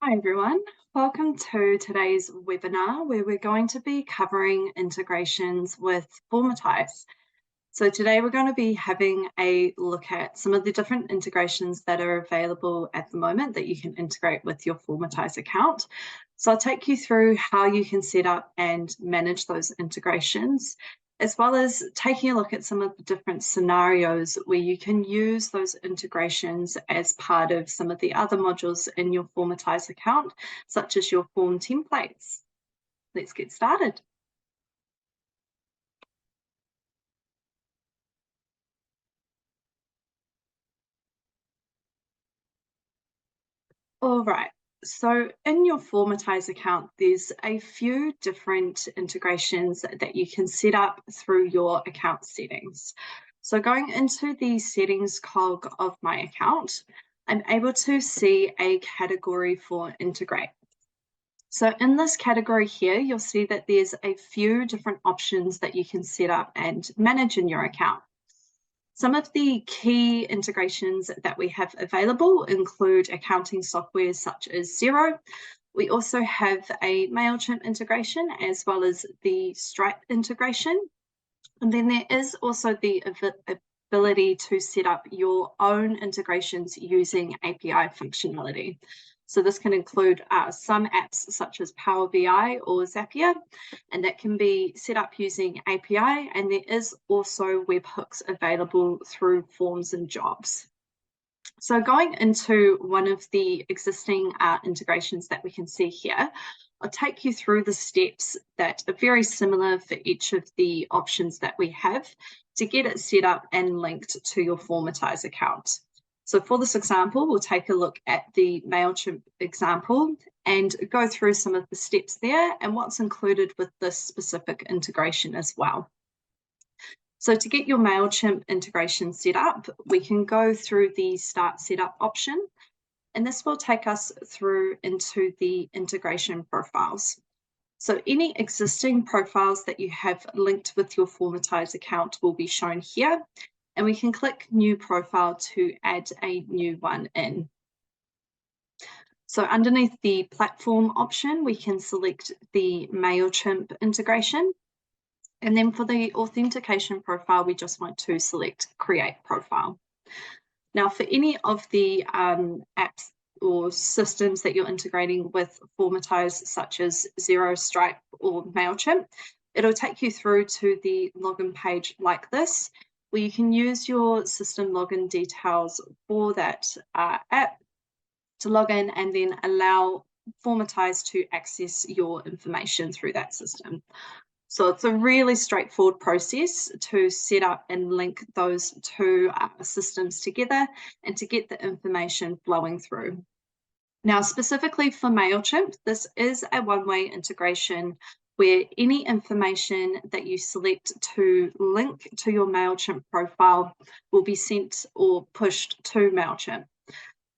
Hi everyone, welcome to today's webinar where we're going to be covering integrations with Formatize. So today we're going to be having a look at some of the different integrations that are available at the moment that you can integrate with your Formatize account. So I'll take you through how you can set up and manage those integrations, as well as taking a look at some of the different scenarios where you can use those integrations as part of some of the other modules in your Formatize account, such as your form templates. Let's get started. All right. So in your Formatize account, there's a few different integrations that you can set up through your account settings. So going into the settings cog of my account, I'm able to see a category for integrate. So in this category here, you'll see that there's a few different options that you can set up and manage in your account. Some of the key integrations that we have available include accounting software such as Xero. We also have a MailChimp integration as well as the Stripe integration. And then there is also the ability to set up your own integrations using API functionality. So this can include some apps such as Power BI or Zapier, and that can be set up using API. And there is also webhooks available through Forms and Jobs. So going into one of the existing integrations that we can see here, I'll take you through the steps that are very similar for each of the options that we have to get it set up and linked to your Formatize account. So for this example, we'll take a look at the MailChimp example and go through some of the steps there and what's included with this specific integration as well. So to get your MailChimp integration set up, we can go through the Start Setup option, and this will take us through into the integration profiles. So any existing profiles that you have linked with your Formatize account will be shown here, and we can click New Profile to add a new one in. So underneath the Platform option, we can select the MailChimp integration. And then for the authentication profile, we just want to select Create Profile. Now, for any of the apps or systems that you're integrating with Formatize, such as Xero, Stripe, or MailChimp, it'll take you through to the login page like this, where you can use your system login details for that app to log in and then allow Formatize to access your information through that system. So it's a really straightforward process to set up and link those two systems together and to get the information flowing through. Now, specifically for MailChimp, this is a one-way integration where any information that you select to link to your MailChimp profile will be sent or pushed to MailChimp.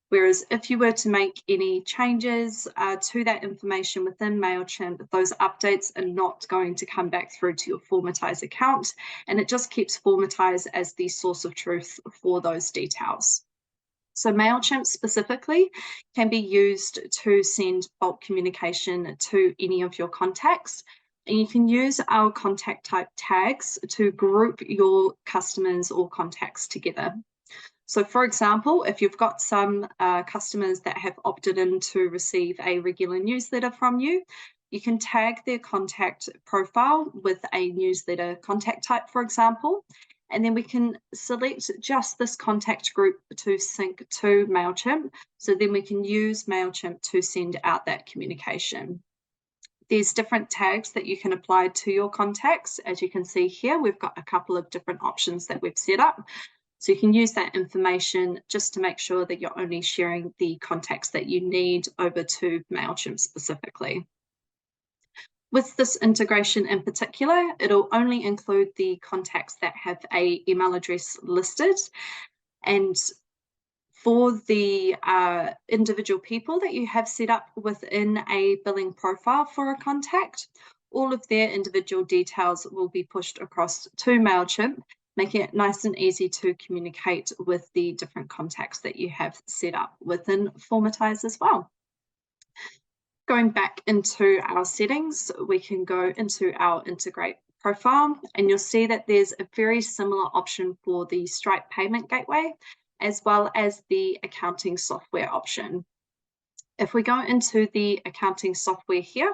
Whereas if you were to make any changes to that information within MailChimp, those updates are not going to come back through to your Formatize account, and it just keeps Formatize as the source of truth for those details. So MailChimp specifically can be used to send bulk communication to any of your contacts. And you can use our contact type tags to group your customers or contacts together. So for example, if you've got some customers that have opted in to receive a regular newsletter from you, you can tag their contact profile with a newsletter contact type, for example, and then we can select just this contact group to sync to MailChimp. So then we can use MailChimp to send out that communication. There's different tags that you can apply to your contacts. As you can see here, we've got a couple of different options that we've set up. So you can use that information just to make sure that you're only sharing the contacts that you need over to MailChimp specifically. With this integration in particular, it'll only include the contacts that have an email address listed. And for the individual people that you have set up within a billing profile for a contact, all of their individual details will be pushed across to MailChimp, making it nice and easy to communicate with the different contacts that you have set up within Formatize as well. Going back into our settings, we can go into our integrate profile, and you'll see that there's a very similar option for the Stripe payment gateway, as well as the accounting software option. If we go into the accounting software here,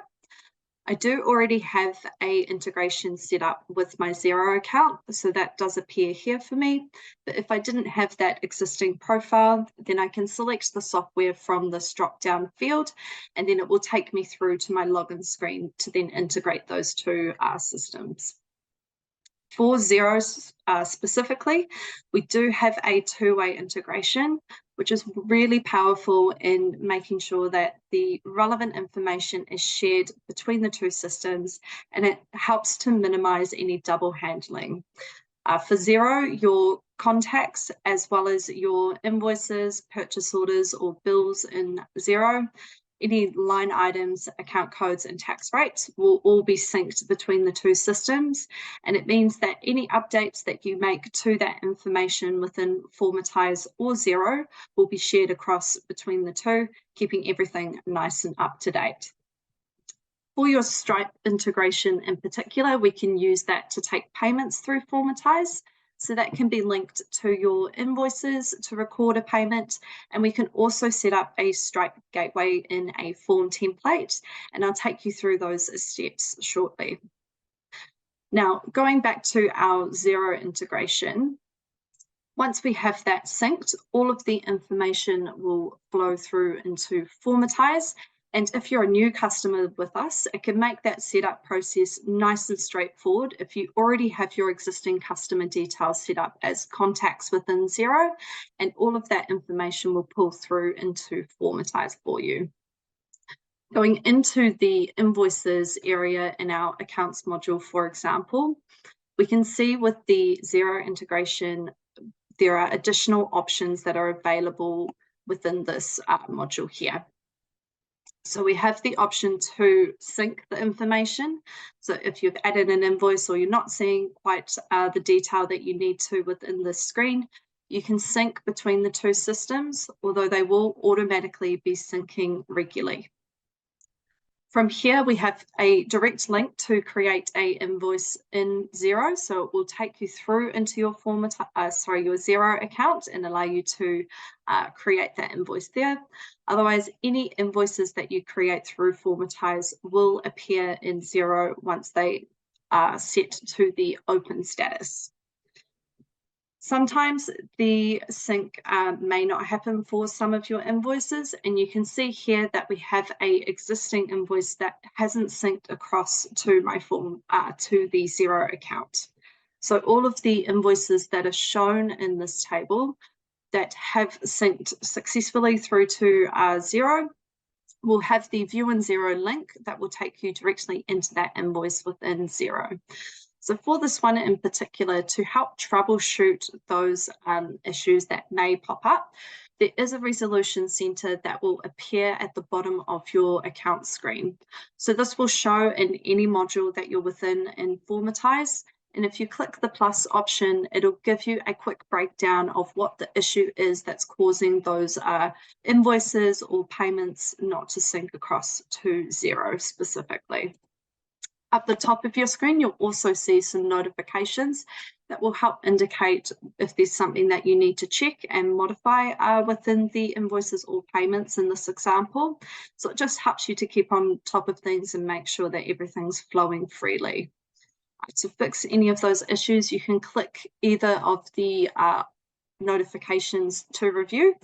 I do already have a integration set up with my Xero account, so that does appear here for me. But if I didn't have that existing profile, then I can select the software from this drop-down field, and then it will take me through to my login screen to then integrate those two systems. For Xero specifically, we do have a two-way integration, which is really powerful in making sure that the relevant information is shared between the two systems, and it helps to minimize any double handling. For Xero, your contacts, as well as your invoices, purchase orders, or bills in Xero, any line items, account codes, and tax rates will all be synced between the two systems. And it means that any updates that you make to that information within Formatize or Xero will be shared across between the two, keeping everything nice and up to date. For your Stripe integration in particular, we can use that to take payments through Formatize. So that can be linked to your invoices to record a payment. And we can also set up a Stripe gateway in a form template. And I'll take you through those steps shortly. Now, going back to our Xero integration, once we have that synced, all of the information will flow through into Formatize. And if you're a new customer with us, it can make that setup process nice and straightforward if you already have your existing customer details set up as contacts within Xero, and all of that information will pull through into Formatize for you. Going into the invoices area in our accounts module, for example, we can see with the Xero integration, there are additional options that are available within this module here. So we have the option to sync the information. So if you've added an invoice or you're not seeing quite the detail that you need to within this screen, you can sync between the two systems, although they will automatically be syncing regularly. From here, we have a direct link to create an invoice in Xero. So it will take you through into your your Xero account and allow you to create that invoice there. Otherwise, any invoices that you create through Formatize will appear in Xero once they are set to the open status. Sometimes the sync may not happen for some of your invoices, and you can see here that we have an existing invoice that hasn't synced across to my to the Xero account. So all of the invoices that are shown in this table that have synced successfully through to Xero will have the View in Xero link that will take you directly into that invoice within Xero. So for this one in particular, to help troubleshoot those issues that may pop up, there is a resolution center that will appear at the bottom of your account screen. So this will show in any module that you're within in Formatize. And if you click the plus option, it'll give you a quick breakdown of what the issue is that's causing those invoices or payments not to sync across to Xero specifically. Up the top of your screen, you'll also see some notifications that will help indicate if there's something that you need to check and modify within the invoices or payments in this example. So it just helps you to keep on top of things and make sure that everything's flowing freely. To fix any of those issues, you can click either of the notifications to review,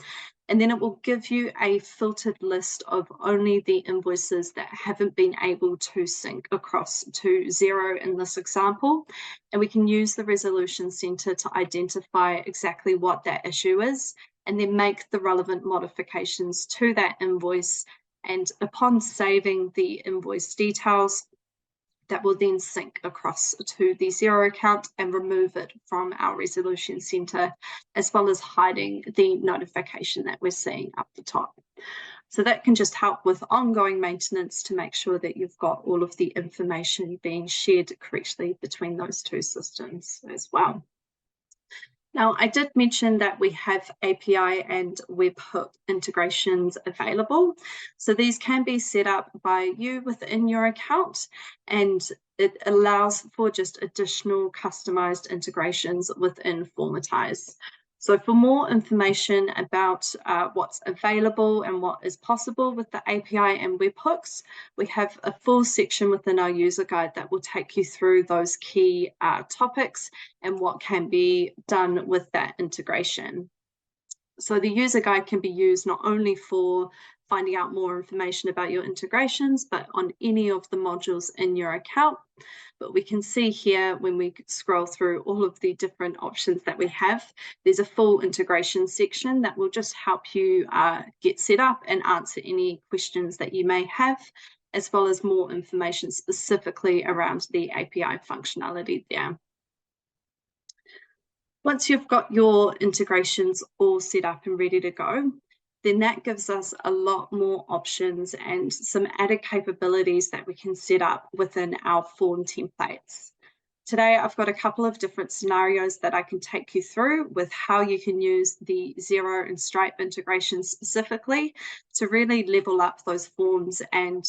and then it will give you a filtered list of only the invoices that haven't been able to sync across to Xero in this example. And we can use the resolution center to identify exactly what that issue is and then make the relevant modifications to that invoice. And upon saving the invoice details, that will then sync across to the Xero account and remove it from our resolution center, as well as hiding the notification that we're seeing up the top. So that can just help with ongoing maintenance to make sure that you've got all of the information being shared correctly between those two systems as well. Now, I did mention that we have API and webhook integrations available. So these can be set up by you within your account, and it allows for just additional customized integrations within Formatize. So for more information about what's available and what is possible with the API and webhooks, we have a full section within our user guide that will take you through those key topics and what can be done with that integration. So the user guide can be used not only for finding out more information about your integrations, but on any of the modules in your account. But we can see here when we scroll through all of the different options that we have, there's a full integration section that will just help you get set up and answer any questions that you may have, as well as more information specifically around the API functionality there. Once you've got your integrations all set up and ready to go, then that gives us a lot more options and some added capabilities that we can set up within our form templates. Today, I've got a couple of different scenarios that I can take you through with how you can use the Xero and Stripe integration specifically to really level up those forms and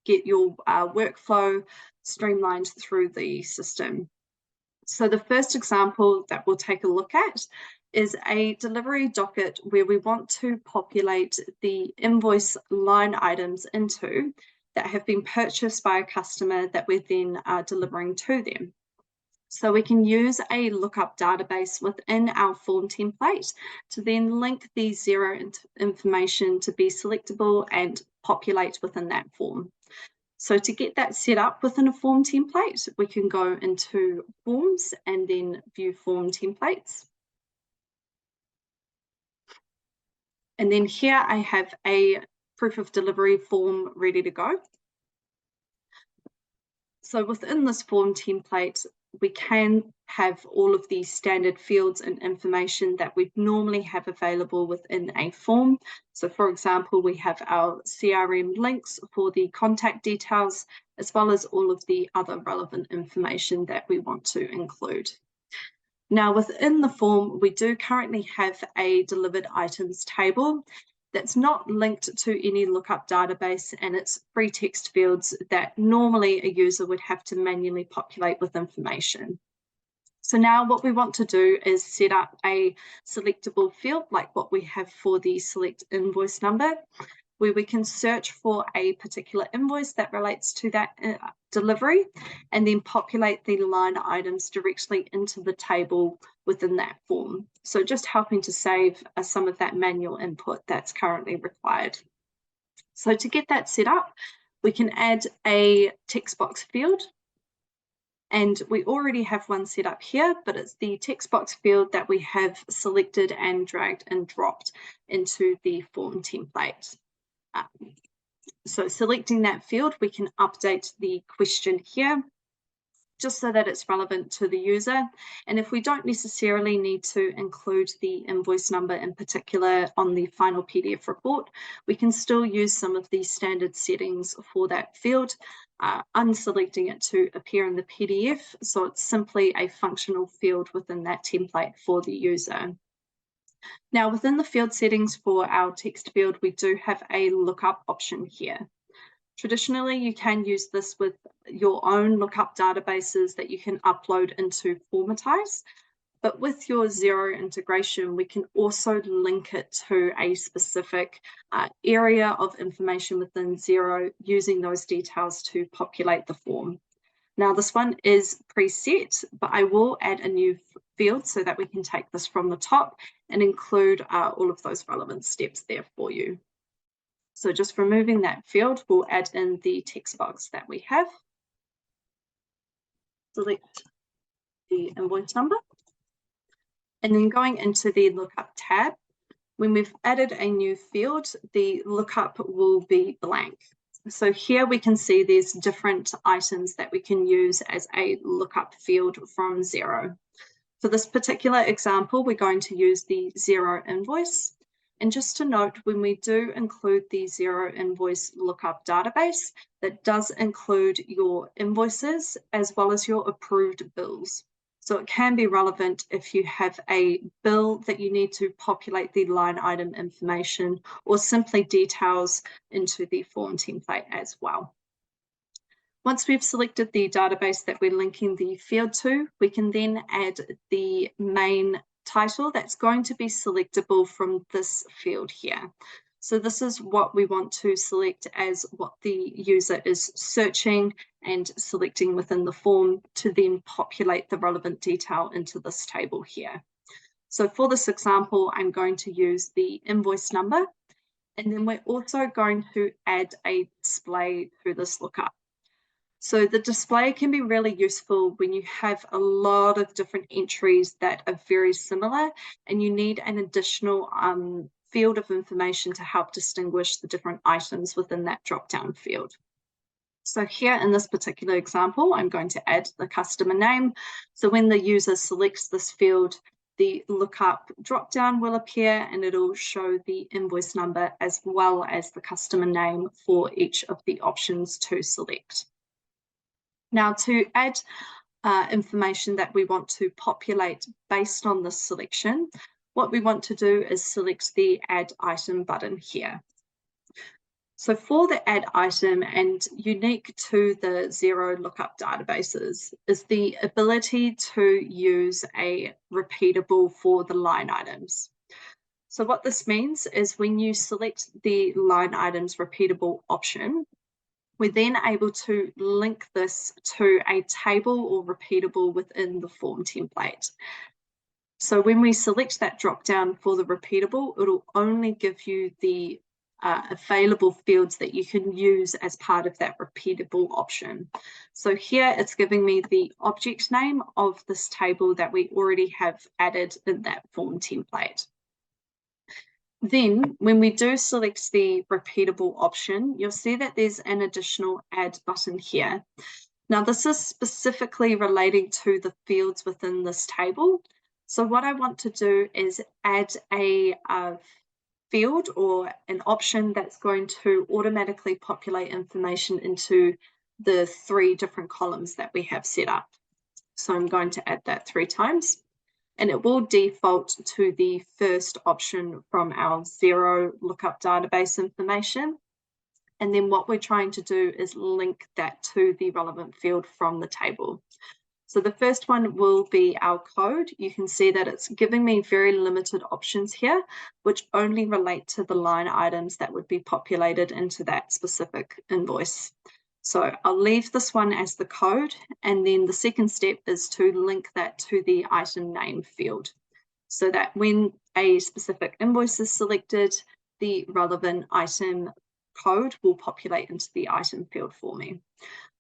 get your workflow streamlined through the system. So the first example that we'll take a look at is a delivery docket where we want to populate the invoice line items into that have been purchased by a customer that we're then delivering to them. So we can use a lookup database within our form template to then link the Xero information to be selectable and populate within that form. So to get that set up within a form template, we can go into Forms and then View Form Templates. And then here I have a proof of delivery form ready to go. So within this form template, we can have all of the standard fields and information that we'd normally have available within a form. So for example, we have our CRM links for the contact details, as well as all of the other relevant information that we want to include. Now within the form, we do currently have a delivered items table that's not linked to any lookup database, and it's free text fields that normally a user would have to manually populate with information. So now what we want to do is set up a selectable field like what we have for the select invoice number, where we can search for a particular invoice that relates to that delivery and then populate the line items directly into the table within that form. So just helping to save some of that manual input that's currently required. So to get that set up, we can add a text box field. And we already have one set up here, but it's the text box field that we have selected and dragged and dropped into the form template. So selecting that field, we can update the question here just so that it's relevant to the user. And if we don't necessarily need to include the invoice number in particular on the final PDF report, we can still use some of the standard settings for that field, unselecting it to appear in the PDF. So it's simply a functional field within that template for the user. Now, within the field settings for our text field, we do have a lookup option here. Traditionally, you can use this with your own lookup databases that you can upload into Formatize. But with your Xero integration, we can also link it to a specific area of information within Xero using those details to populate the form. Now, this one is preset, but I will add a new field so that we can take this from the top and include all of those relevant steps there for you. So just removing that field, we'll add in the text box that we have. Select the invoice number. And then going into the lookup tab, when we've added a new field, the lookup will be blank. So here we can see there's different items that we can use as a lookup field from Xero. For this particular example, we're going to use the Xero invoice. And just to note, when we do include the Xero invoice lookup database, that does include your invoices as well as your approved bills. So it can be relevant if you have a bill that you need to populate the line item information, or simply details into the form template as well. Once we've selected the database that we're linking the field to, we can then add the main title that's going to be selectable from this field here. So this is what we want to select as what the user is searching and selecting within the form to then populate the relevant detail into this table here. So for this example, I'm going to use the invoice number, and then we're also going to add a display through this lookup. So the display can be really useful when you have a lot of different entries that are very similar and you need an additional field of information to help distinguish the different items within that drop-down field. So here in this particular example, I'm going to add the customer name. So when the user selects this field, the lookup drop-down will appear and it'll show the invoice number as well as the customer name for each of the options to select. Now, to add information that we want to populate based on this selection, what we want to do is select the Add Item button here. So for the Add Item, and unique to the Xero lookup databases, is the ability to use a repeatable for the line items. So what this means is when you select the line items repeatable option, we're then able to link this to a table or repeatable within the form template. So when we select that drop down for the repeatable, it'll only give you the available fields that you can use as part of that repeatable option. So here it's giving me the object name of this table that we already have added in that form template. Then when we do select the repeatable option, you'll see that there's an additional add button here. Now this is specifically relating to the fields within this table. So what I want to do is add a field or an option that's going to automatically populate information into the 3 different columns that we have set up. So I'm going to add that 3 times. And it will default to the first option from our Xero lookup database information. And then what we're trying to do is link that to the relevant field from the table. So the first one will be our code. You can see that it's giving me very limited options here, which only relate to the line items that would be populated into that specific invoice. So I'll leave this one as the code, and then the second step is to link that to the item name field, so that when a specific invoice is selected, the relevant item code will populate into the item field for me.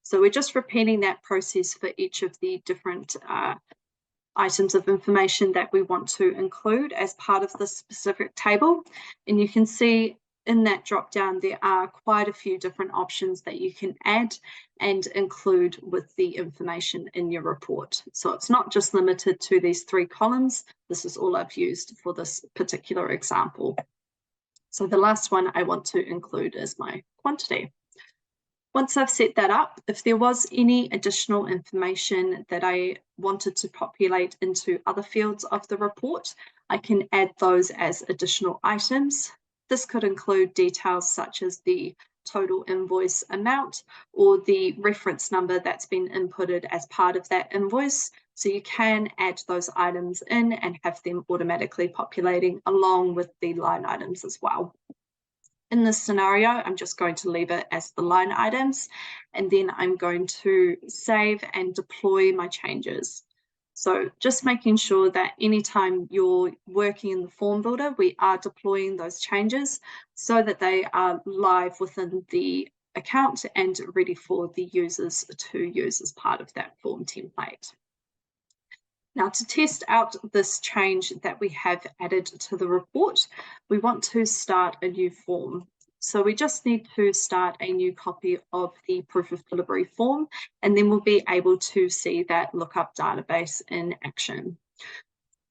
So we're just repeating that process for each of the different items of information that we want to include as part of this specific table. And you can see in that drop down, there are quite a few different options that you can add and include with the information in your report. So it's not just limited to these 3 columns. This is all I've used for this particular example. So the last one I want to include is my quantity. Once I've set that up, if there was any additional information that I wanted to populate into other fields of the report, I can add those as additional items. This could include details such as the total invoice amount or the reference number that's been inputted as part of that invoice. So you can add those items in and have them automatically populating along with the line items as well. In this scenario, I'm just going to leave it as the line items, and then I'm going to save and deploy my changes. So just making sure that anytime you're working in the form builder, we are deploying those changes so that they are live within the account and ready for the users to use as part of that form template. Now, to test out this change that we have added to the report, we want to start a new form. So we just need to start a new copy of the proof of delivery form, and then we'll be able to see that lookup database in action.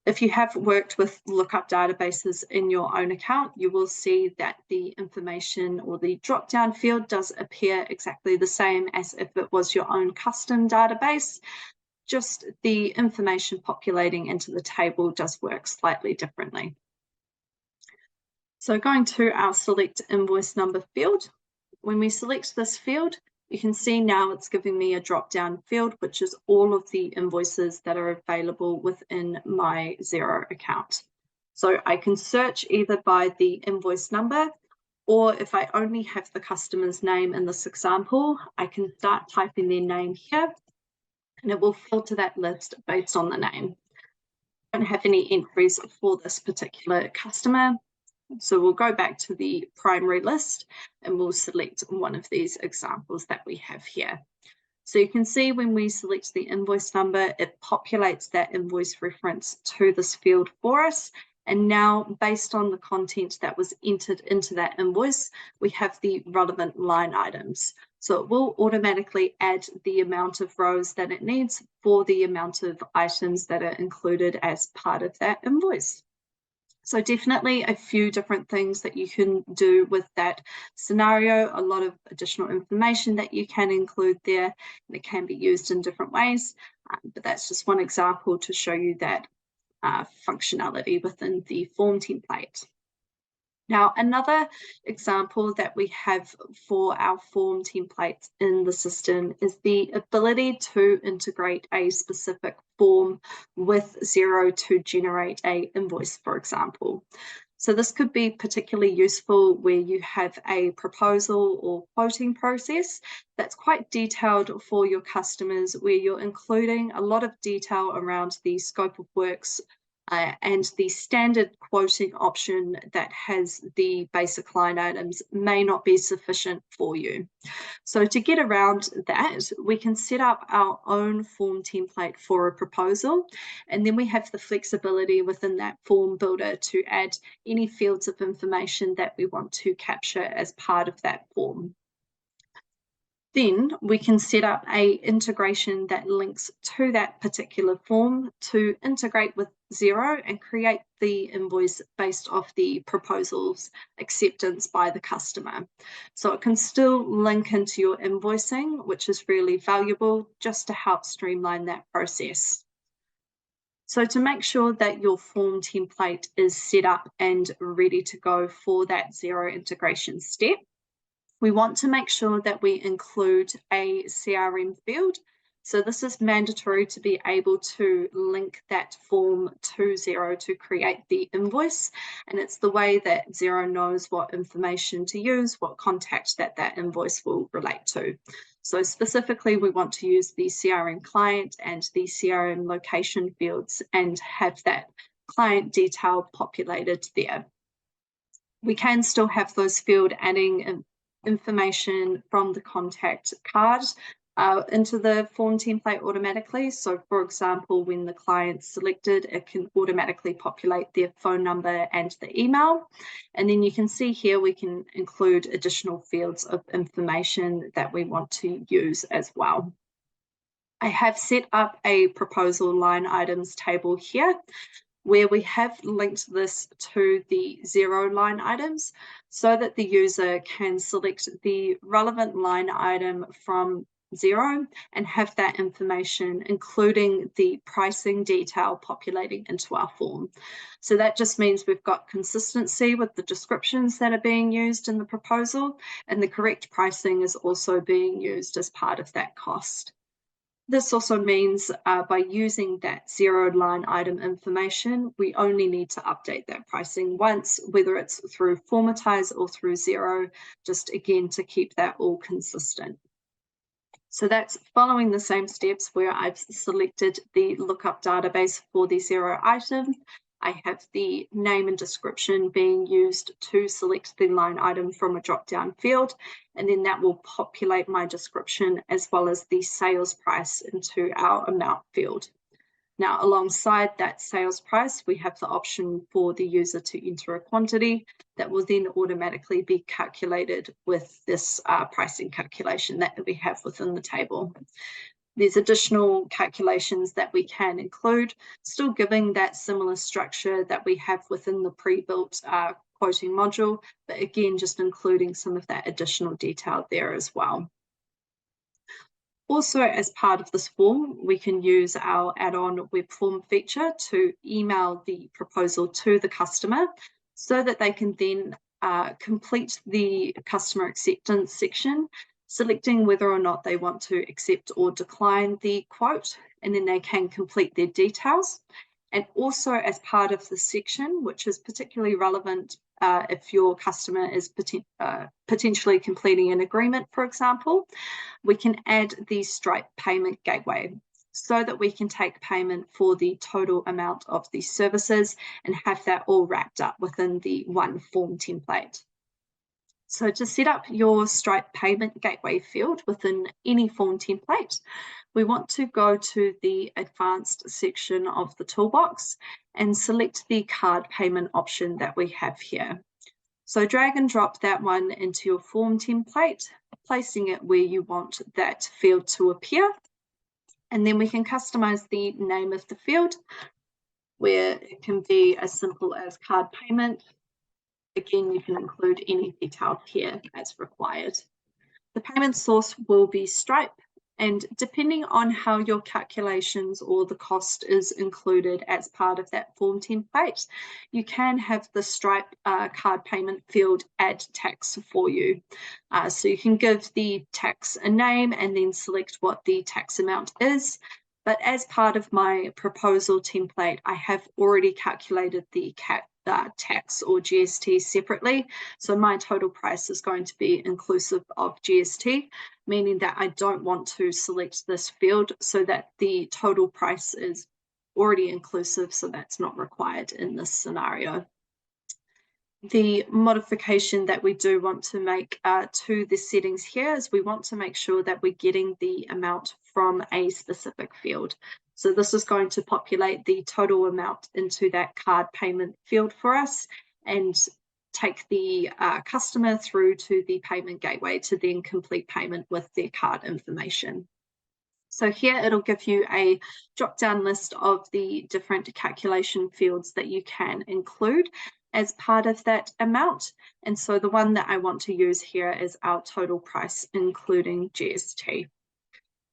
If you have worked with lookup databases in your own account, you will see that the information or the drop-down field does appear exactly the same as if it was your own custom database. just the information populating into the table does work slightly differently. So going to our select invoice number field, when we select this field, you can see now it's giving me a drop-down field, which is all of the invoices that are available within my Xero account. So I can search either by the invoice number, or if I only have the customer's name in this example, I can start typing their name here, and it will filter that list based on the name. I don't have any entries for this particular customer. So we'll go back to the primary list and we'll select one of these examples that we have here. So you can see when we select the invoice number, it populates that invoice reference to this field for us. And now, based on the content that was entered into that invoice, we have the relevant line items. So it will automatically add the amount of rows that it needs for the amount of items that are included as part of that invoice. So definitely a few different things that you can do with that scenario, a lot of additional information that you can include there, and it can be used in different ways, but that's just one example to show you that functionality within the form template. Now, another example that we have for our form templates in the system is the ability to integrate a specific form with Xero to generate an invoice, for example. So this could be particularly useful where you have a proposal or quoting process that's quite detailed for your customers, where you're including a lot of detail around the scope of works, and the standard quoting option that has the basic line items may not be sufficient for you. So to get around that, we can set up our own form template for a proposal, and then we have the flexibility within that form builder to add any fields of information that we want to capture as part of that form. Then we can set up an integration that links to that particular form to integrate with Xero and create the invoice based off the proposal's acceptance by the customer. So it can still link into your invoicing, which is really valuable just to help streamline that process. So to make sure that your form template is set up and ready to go for that Xero integration step, we want to make sure that we include a CRM field. So this is mandatory to be able to link that form to Xero to create the invoice. And it's the way that Xero knows what information to use, what contact that invoice will relate to. So specifically, we want to use the CRM client and the CRM location fields and have that client detail populated there. We can still have those field adding information from the contact card into the form template automatically. So for example, when the client's selected, it can automatically populate their phone number and the email. And then you can see here we can include additional fields of information that we want to use as well. I have set up a proposal line items table here, where we have linked this to the Xero line items so that the user can select the relevant line item from Xero and have that information, including the pricing detail, populating into our form. So that just means we've got consistency with the descriptions that are being used in the proposal, and the correct pricing is also being used as part of that cost. This also means by using that Xero line item information, we only need to update that pricing once, whether it's through Formatize or through Xero, just again to keep that all consistent. So that's following the same steps where I've selected the lookup database for the Xero item. I have the name and description being used to select the line item from a drop-down field, and then that will populate my description as well as the sales price into our amount field. Now, alongside that sales price, we have the option for the user to enter a quantity that will then automatically be calculated with this pricing calculation that we have within the table. There's additional calculations that we can include, still giving that similar structure that we have within the pre-built quoting module, but again, just including some of that additional detail there as well. Also, as part of this form, we can use our add-on web form feature to email the proposal to the customer so that they can then complete the customer acceptance section, selecting whether or not they want to accept or decline the quote, and then they can complete their details. And also, as part of the section, which is particularly relevant if your customer is potentially completing an agreement, for example, we can add the Stripe payment gateway so that we can take payment for the total amount of the services and have that all wrapped up within the one form template. So to set up your Stripe payment gateway field within any form template, we want to go to the advanced section of the toolbox and select the card payment option that we have here. So drag and drop that one into your form template, placing it where you want that field to appear. And then we can customize the name of the field, where it can be as simple as card payment. Again, you can include any detail here as required. The payment source will be Stripe, and depending on how your calculations or the cost is included as part of that form template, you can have the Stripe card payment field add tax for you. So you can give the tax a name and then select what the tax amount is. But as part of my proposal template, I have already calculated the tax or GST separately. So my total price is going to be inclusive of GST, meaning that I don't want to select this field so that the total price is already inclusive, so that's not required in this scenario. The modification that we do want to make to the settings here is we want to make sure that we're getting the amount from a specific field. So this is going to populate the total amount into that card payment field for us and take the customer through to the payment gateway to then complete payment with their card information. So here it'll give you a drop-down list of the different calculation fields that you can include as part of that amount. And so the one that I want to use here is our total price, including GST.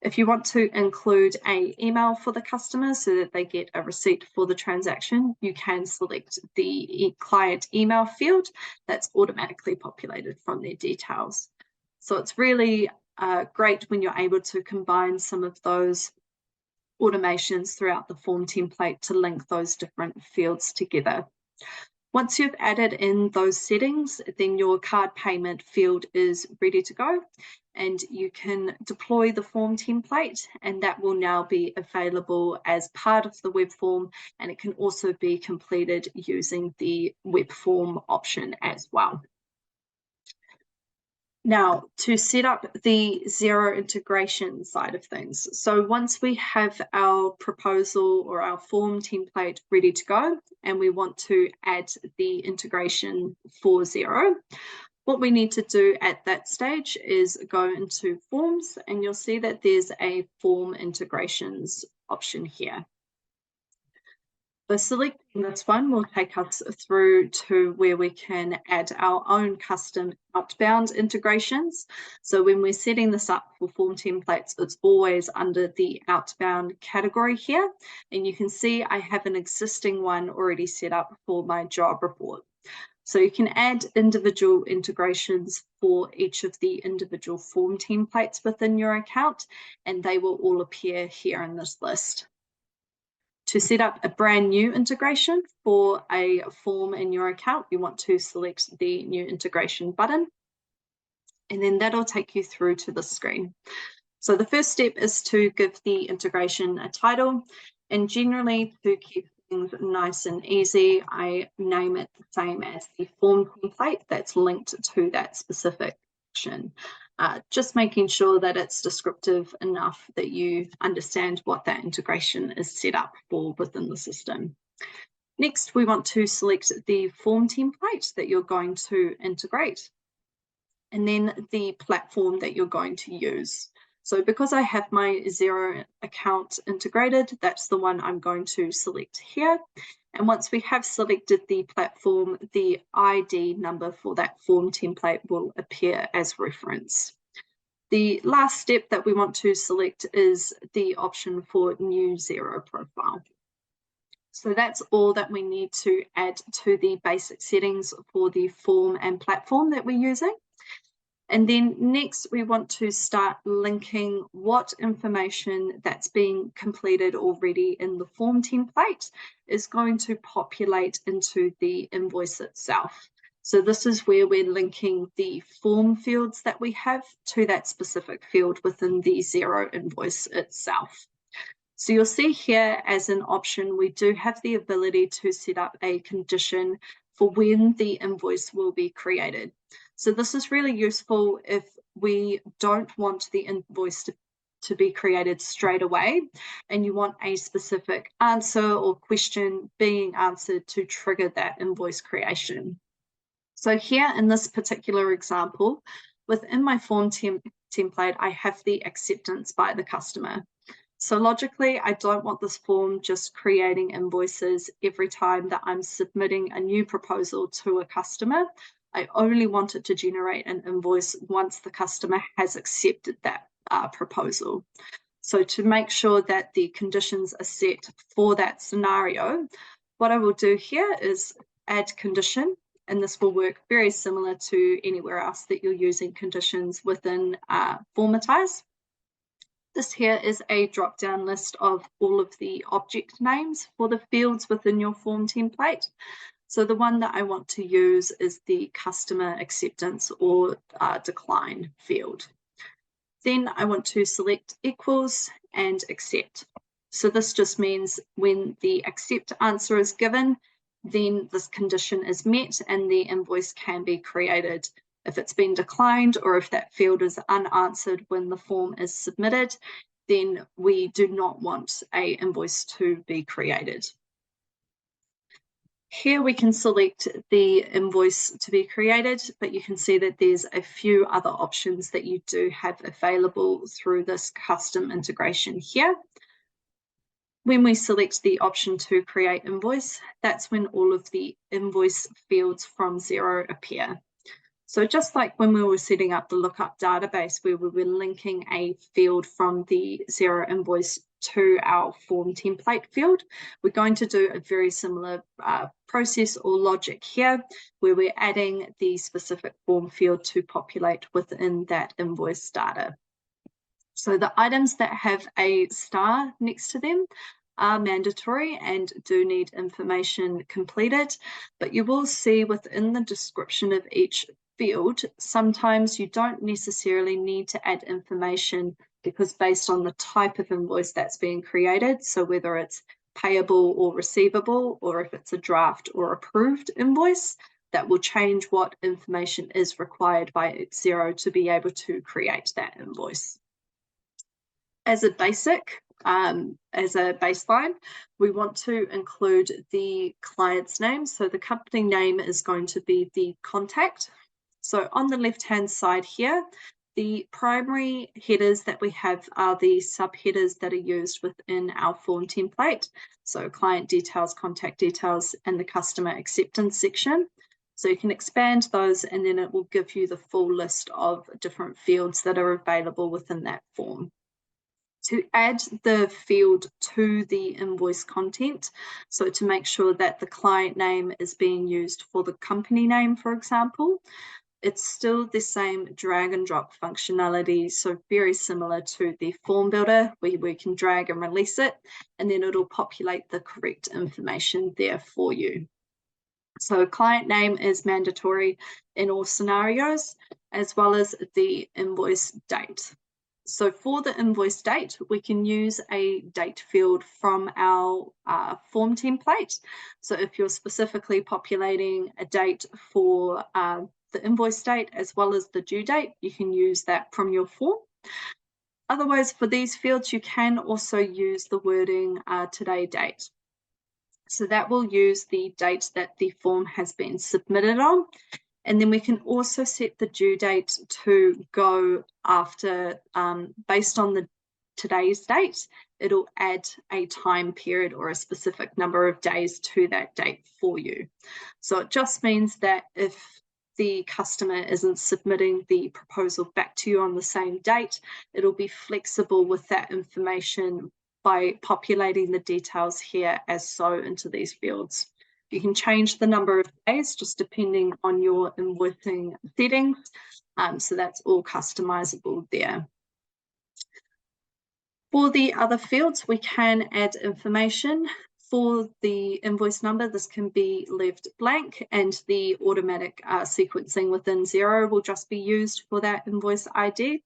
If you want to include an email for the customer so that they get a receipt for the transaction, you can select the client email field that's automatically populated from their details. So it's really great when you're able to combine some of those automations throughout the form template to link those different fields together. Once you've added in those settings, then your card payment field is ready to go, and you can deploy the form template, and that will now be available as part of the web form, and it can also be completed using the web form option as well. Now, to set up the Xero integration side of things. So once we have our proposal or our form template ready to go, and we want to add the integration for Xero, what we need to do at that stage is go into Forms, and you'll see that there's a Form Integrations option here. So selecting this one will take us through to where we can add our own custom outbound integrations. So when we're setting this up for form templates, it's always under the outbound category here. And you can see I have an existing one already set up for my job report. So you can add individual integrations for each of the individual form templates within your account, and they will all appear here in this list. To set up a brand new integration for a form in your account, you want to select the new integration button, and then that'll take you through to the screen. So the first step is to give the integration a title, and generally to keep things nice and easy, I name it the same as the form template that's linked to that specific action. Just making sure that it's descriptive enough that you understand what that integration is set up for within the system. Next, we want to select the form template that you're going to integrate, and then the platform that you're going to use. So because I have my Xero account integrated, that's the one I'm going to select here. And once we have selected the platform, the ID number for that form template will appear as reference. The last step that we want to select is the option for new zero profile. So that's all that we need to add to the basic settings for the form and platform that we're using. And then next we want to start linking what information that's being completed already in the form template is going to populate into the invoice itself. So this is where we're linking the form fields that we have to that specific field within the Xero invoice itself. So you'll see here as an option, we do have the ability to set up a condition for when the invoice will be created. So this is really useful if we don't want the invoice to be created straight away and you want a specific answer or question being answered to trigger that invoice creation. So here in this particular example, within my form template, I have the acceptance by the customer. So logically, I don't want this form just creating invoices every time that I'm submitting a new proposal to a customer. I only want it to generate an invoice once the customer has accepted that proposal. So to make sure that the conditions are set for that scenario, what I will do here is add condition, and this will work very similar to anywhere else that you're using conditions within Formatize. This here is a drop-down list of all of the object names for the fields within your form template. So the one that I want to use is the customer acceptance or decline field. Then I want to select equals and accept. So this just means when the accept answer is given, then this condition is met and the invoice can be created. If it's been declined or if that field is unanswered when the form is submitted, then we do not want an invoice to be created. Here we can select the invoice to be created, but you can see that there's a few other options that you do have available through this custom integration here. When we select the option to create invoice, that's when all of the invoice fields from Xero appear. So just like when we were setting up the lookup database where we were linking a field from the Xero invoice to our form template field, we're going to do a very similar process or logic here where we're adding the specific form field to populate within that invoice data. So the items that have a star next to them are mandatory and do need information completed, but you will see within the description of each field, sometimes you don't necessarily need to add information because based on the type of invoice that's being created, so whether it's payable or receivable, or if it's a draft or approved invoice, that will change what information is required by Xero to be able to create that invoice. As a basic, as a baseline, we want to include the client's name. So the company name is going to be the contact. So on the left-hand side here, the primary headers that we have are the subheaders that are used within our form template. So client details, contact details, and the customer acceptance section. So you can expand those and then it will give you the full list of different fields that are available within that form. To add the field to the invoice content, so to make sure that the client name is being used for the company name, for example, it's still the same drag and drop functionality, so very similar to the form builder where we can drag and release it, and then it'll populate the correct information there for you. So client name is mandatory in all scenarios, as well as the invoice date. So for the invoice date, we can use a date field from our form template. So if you're specifically populating a date for the invoice date as well as the due date, you can use that from your form. Otherwise, for these fields, you can also use the wording today date. So that will use the date that the form has been submitted on. And then we can also set the due date to go after, based on the today's date, it'll add a time period or a specific number of days to that date for you. So it just means that if the customer isn't submitting the proposal back to you on the same date, it'll be flexible with that information by populating the details here as so into these fields. You can change the number of days just depending on your invoicing settings. So that's all customizable there. For the other fields, we can add information. For the invoice number, this can be left blank, and the automatic sequencing within Xero will just be used for that invoice ID.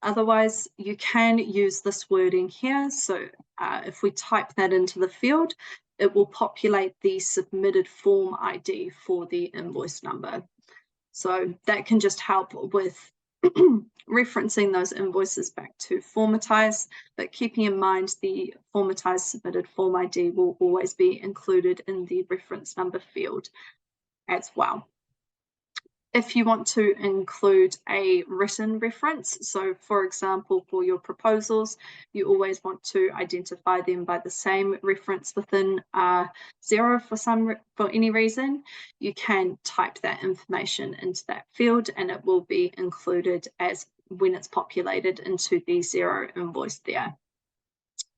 Otherwise, you can use this wording here. So if we type that into the field, it will populate the submitted form ID for the invoice number. So that can just help with referencing those invoices back to Formatize, but keeping in mind the Formatize submitted form ID will always be included in the reference number field as well. If you want to include a written reference, so for example, for your proposals, you always want to identify them by the same reference within Xero for any reason, you can type that information into that field and it will be included as when it's populated into the Xero invoice there.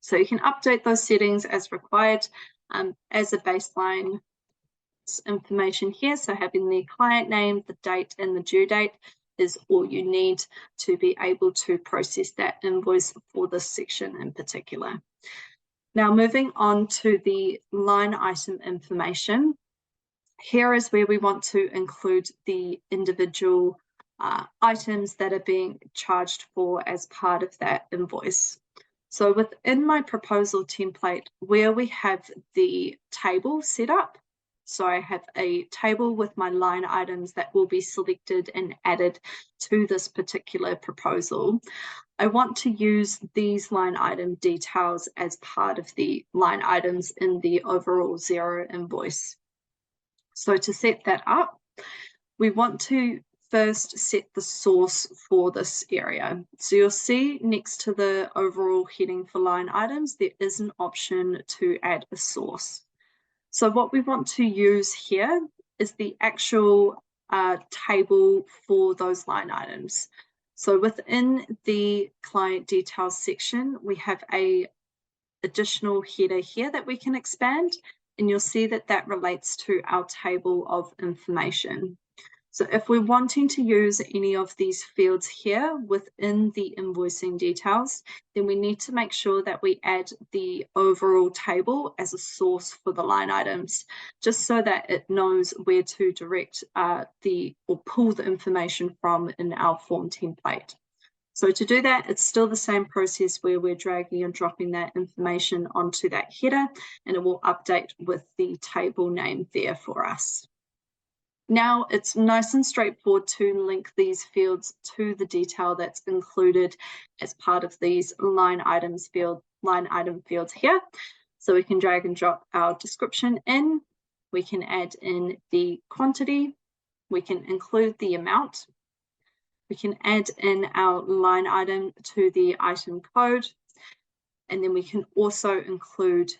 So you can update those settings as required. As a baseline, information here, so having the client name, the date, and the due date is all you need to be able to process that invoice for this section in particular. Now moving on to the line item information, here is where we want to include the individual items that are being charged for as part of that invoice. So within my proposal template, where we have the table set up, so I have a table with my line items that will be selected and added to this particular proposal. I want to use these line item details as part of the line items in the overall Xero invoice. So to set that up, we want to first set the source for this area. So you'll see next to the overall heading for line items, there is an option to add a source. So what we want to use here is the actual table for those line items. So within the client details section, we have a additional header here that we can expand, and you'll see that that relates to our table of information. So if we're wanting to use any of these fields here within the invoicing details, then we need to make sure that we add the overall table as a source for the line items, just so that it knows where to direct or pull the information from in our form template. So to do that, it's still the same process where we're dragging and dropping that information onto that header, and it will update with the table name there for us. Now it's nice and straightforward to link these fields to the detail that's included as part of these line item fields here. So we can drag and drop our description in, we can add in the quantity, we can include the amount, we can add in our line item to the item code, and then we can also include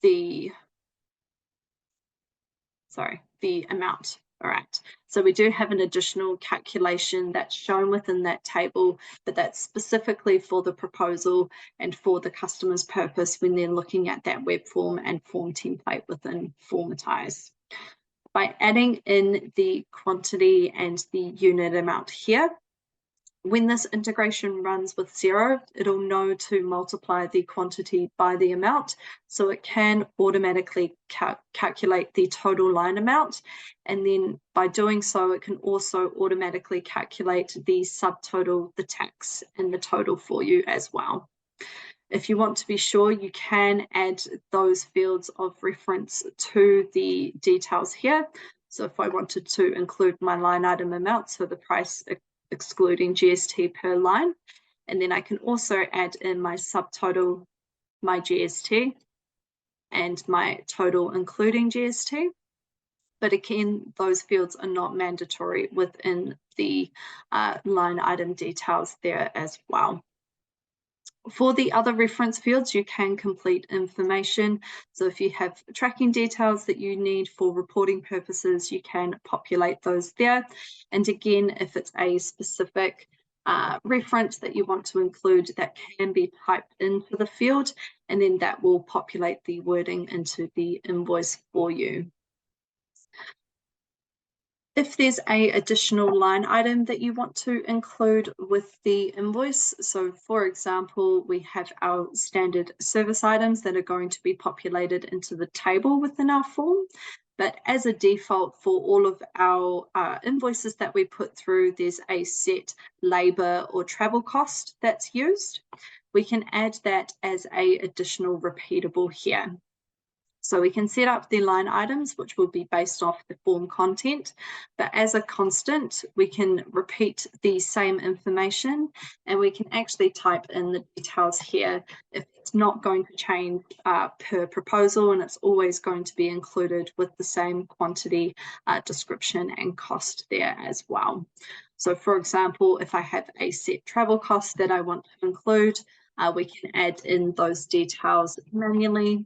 the amount. All right, so we do have an additional calculation that's shown within that table, but that's specifically for the proposal and for the customer's purpose when they're looking at that web form and form template within Formatize. By adding in the quantity and the unit amount here, when this integration runs with Xero, it'll know to multiply the quantity by the amount, so it can automatically calculate the total line amount, and then by doing so, it can also automatically calculate the subtotal, the tax, and the total for you as well. If you want to be sure, you can add those fields of reference to the details here. So if I wanted to include my line item amount, so the price excluding GST per line, and then I can also add in my subtotal, my GST, and my total including GST. But again, those fields are not mandatory within the line item details there as well. For the other reference fields, you can complete information. So if you have tracking details that you need for reporting purposes, you can populate those there. And again, if it's a specific reference that you want to include, that can be typed into the field, and then that will populate the wording into the invoice for you. If there's an additional line item that you want to include with the invoice, so for example, we have our standard service items that are going to be populated into the table within our form. But as a default for all of our invoices that we put through, there's a set labor or travel cost that's used. We can add that as an additional repeatable here. So we can set up the line items, which will be based off the form content, but as a constant, we can repeat the same information, and we can actually type in the details here if it's not going to change per proposal, and it's always going to be included with the same quantity, description and cost there as well. So for example, if I have a set travel cost that I want to include, we can add in those details manually,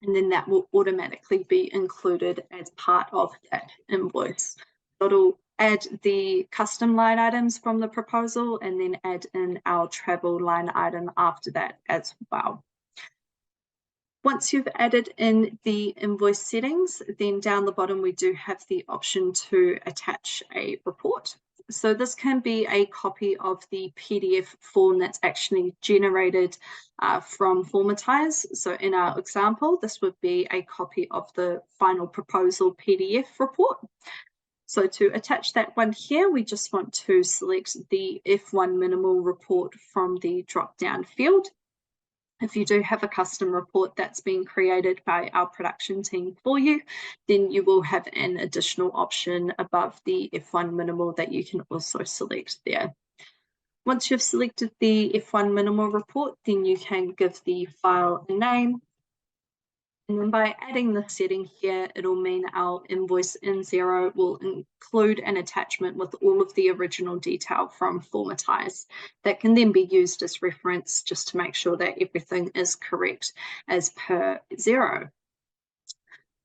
and then that will automatically be included as part of that invoice. It'll add the custom line items from the proposal and then add in our travel line item after that as well. Once you've added in the invoice settings, then down the bottom we do have the option to attach a report. So this can be a copy of the PDF form that's actually generated from Formatize. So in our example, this would be a copy of the final proposal PDF report. So to attach that one here, we just want to select the F1 minimal report from the drop-down field. If you do have a custom report that's been created by our production team for you, then you will have an additional option above the F1 minimal that you can also select there. Once you've selected the F1 minimal report, then you can give the file a name. And then by adding the setting here, it'll mean our invoice N0 will include an attachment with all of the original detail from Formatize that can then be used as reference just to make sure that everything is correct as per 0.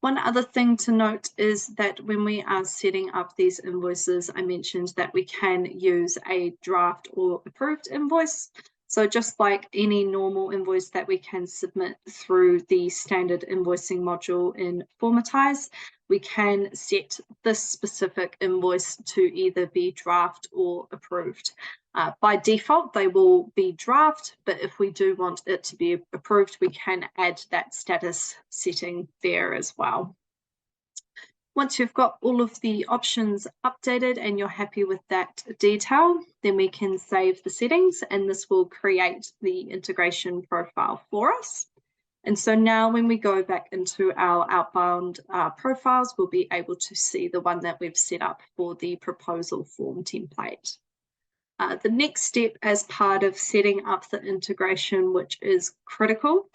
One other thing to note is that when we are setting up these invoices, I mentioned that we can use a draft or approved invoice. So just like any normal invoice that we can submit through the standard invoicing module in Formatize, we can set this specific invoice to either be draft or approved. By default, they will be draft, but if we do want it to be approved, we can add that status setting there as well. Once you've got all of the options updated and you're happy with that detail, then we can save the settings and this will create the integration profile for us. And so now when we go back into our outbound profiles, we'll be able to see the one that we've set up for the proposal form template. The next step as part of setting up the integration, which is critical,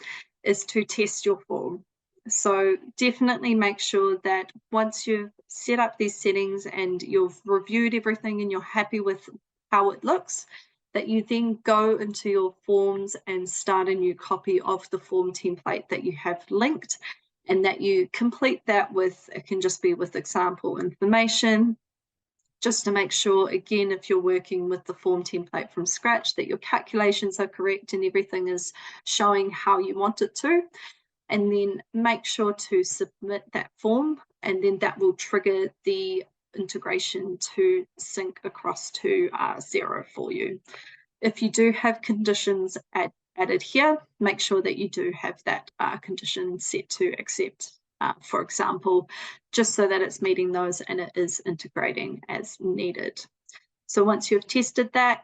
is to test your form. So definitely make sure that once you've set up these settings and you've reviewed everything and you're happy with how it looks, that you then go into your forms and start a new copy of the form template that you have linked, and that you complete that with, it can just be with example information, just to make sure, again, if you're working with the form template from scratch, that your calculations are correct and everything is showing how you want it to. And then make sure to submit that form, and then that will trigger the integration to sync across to 0 for you. If you do have conditions added here, make sure that you do have that condition set to accept, for example, just so that it's meeting those and it is integrating as needed. So once you've tested that,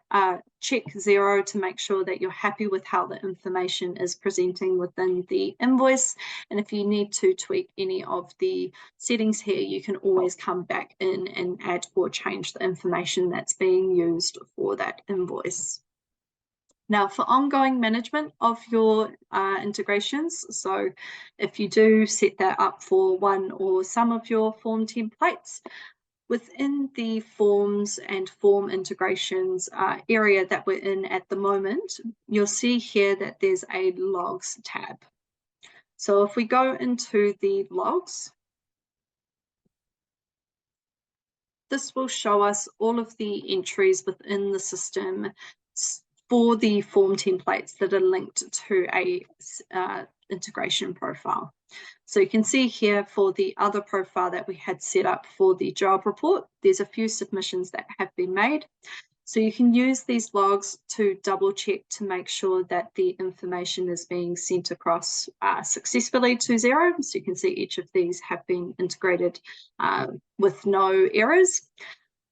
check 0 to make sure that you're happy with how the information is presenting within the invoice. And if you need to tweak any of the settings here, you can always come back in and add or change the information that's being used for that invoice. Now, for ongoing management of your integrations, so if you do set that up for one or some of your form templates, Within the forms and form integrations area that we're in at the moment, you'll see here that there's a logs tab. So if we go into the logs, this will show us all of the entries within the system for the form templates that are linked to a integration profile. So you can see here for the other profile that we had set up for the job report, there's a few submissions that have been made. So you can use these logs to double check to make sure that the information is being sent across successfully to Xero. So you can see each of these have been integrated with no errors.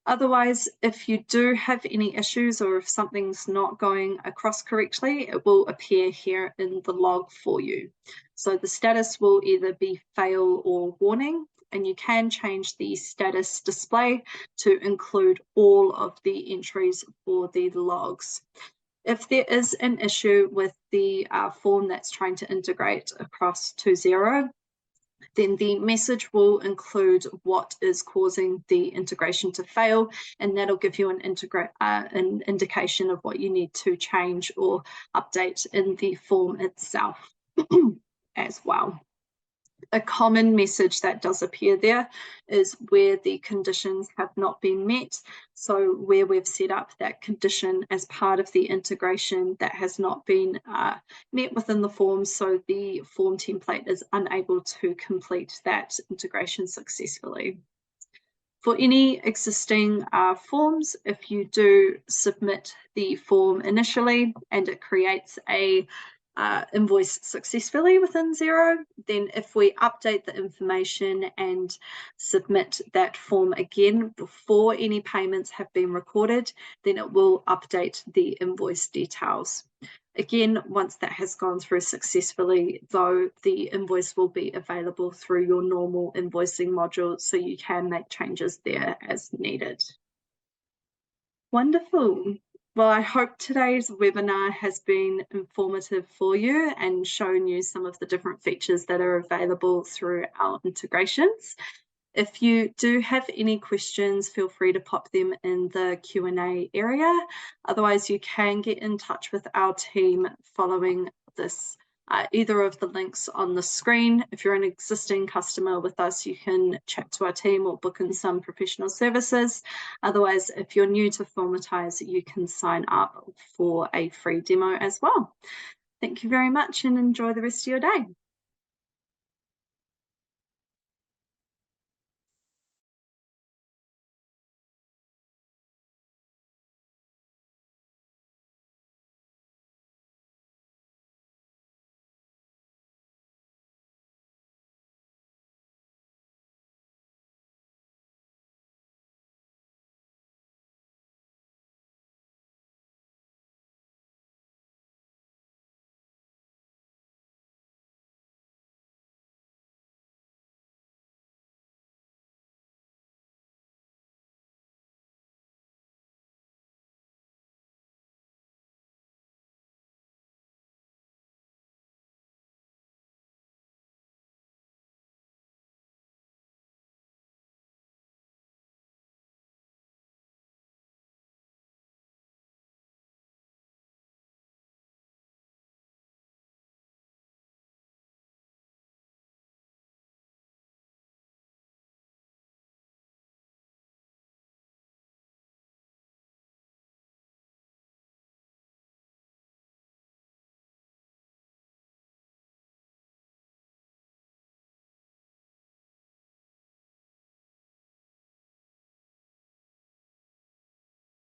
Otherwise, if you do have any issues or if something's not going across correctly, it will appear here in the log for you. So the status will either be fail or warning, and you can change the status display to include all of the entries for the logs. If there is an issue with the form that's trying to integrate across to Xero, then the message will include what is causing the integration to fail, and that'll give you an indication of what you need to change or update in the form itself as well. A common message that does appear there is where the conditions have not been met. So where we've set up that condition as part of the integration that has not been met within the form, so the form template is unable to complete that integration successfully. For any existing forms, if you do submit the form initially and it creates a invoice successfully within Xero, then if we update the information and submit that form again before any payments have been recorded, then it will update the invoice details. Again, once that has gone through successfully, though, the invoice will be available through your normal invoicing module, so you can make changes there as needed. Wonderful. Well, I hope today's webinar has been informative for you and shown you some of the different features that are available through our integrations. If you do have any questions, feel free to pop them in the Q&A area. Otherwise, you can get in touch with our team following this, either of the links on the screen. If you're an existing customer with us, you can chat to our team or book in some professional services. Otherwise, if you're new to Formatize, you can sign up for a free demo as well. Thank you very much and enjoy the rest of your day.